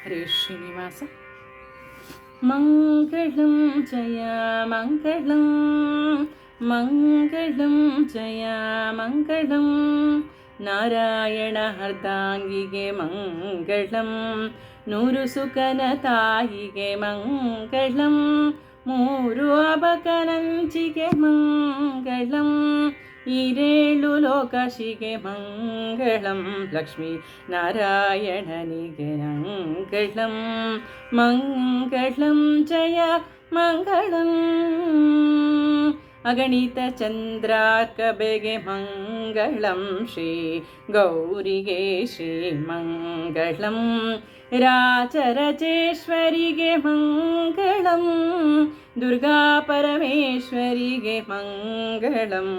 ಹರೇ ಶ್ರೀನಿವಾಸ. ಮಂಗಳಂ ಜಯ ಮಂಗಳಂ, ಮಂಗಳಂ ಜಯ ಮಂಗಳಂ, ನಾರಾಯಣ ಅರ್ಧಾಂಗಿಗೆ ಮಂಗಳಂ, ನೂರು ಸುಖನ ತಾಯಿಗೆ ಮಂಗಳಂ, ಮೂರು ಅಬಕನಂಚಿಗೆ ಮಂಗಳಂ, ಈರೇಳು ಲೋಕಶಿಗೆ ಮಂಗಳಂ, ಲಕ್ಷ್ಮೀ ನಾರಾಯಣನಿಗೆ ಮಂಗಳಂ, ಮಂಗಳಂ ಜಯ ಮಂಗಳಂ, ಅಗಣಿತ ಚಂದ್ರಾರ್ಕಬೆಗೆ ಮಂಗಳಂ, ಶ್ರೀ ಗೌರಿಗೆ ಶ್ರೀ ಮಂಗಳಂ, ರಾಜರಾಜೇಶ್ವರಿಗೆ ಮಂಗಳಂ, ದುರ್ಗಾ ಪರಮೇಶ್ವರಿಗೆ ಮಂಗಳಂ,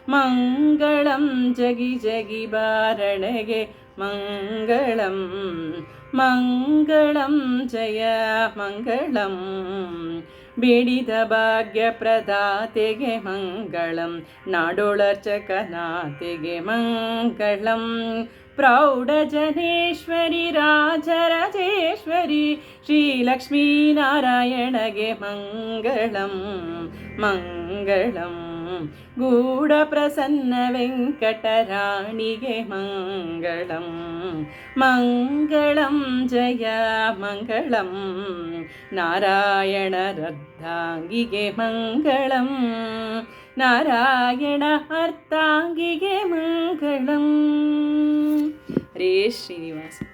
ಮಂಗಳಂ ಜಗಿ ಜಗಿ ಬಾರಣೆಗೆ ಮಂಗಳಂ, ಮಂಗಳಂ ಜಯ ಮಂಗಳಂ, ಬೇಡಿದ ಭಾಗ್ಯ ಪ್ರದಾತೆಗೆ ಮಂಗಳಂ, ನಾಡೋಳರ್ಚಕನಾತೆಗೆ ಮಂಗಳಂ, ಪ್ರೌಢ ಜನೇಶ್ವರಿ ರಾಜರಾಜೇಶ್ವರಿ ಶ್ರೀ ಲಕ್ಷ್ಮೀನಾರಾಯಣಗೆ ಮಂಗಳಂ, ಮಂಗಳಂ, ಗೂಢ ಪ್ರಸನ್ನ ವೆಂಕಟರಾಣಿಗೆ ಮಂಗಳಂ, ಮಂಗಳಂ ಜಯ ಮಂಗಳಂ, ನಾರಾಯಣರರ್ಧಾಂಗಿಗೆ ಮಂಗಳಂ, ನಾರಾಯಣ ಅರ್ಧಾಂಗಿಗೆ ಮಂಗಳಂ. ಹರೇ ಶ್ರೀನಿವಾಸ.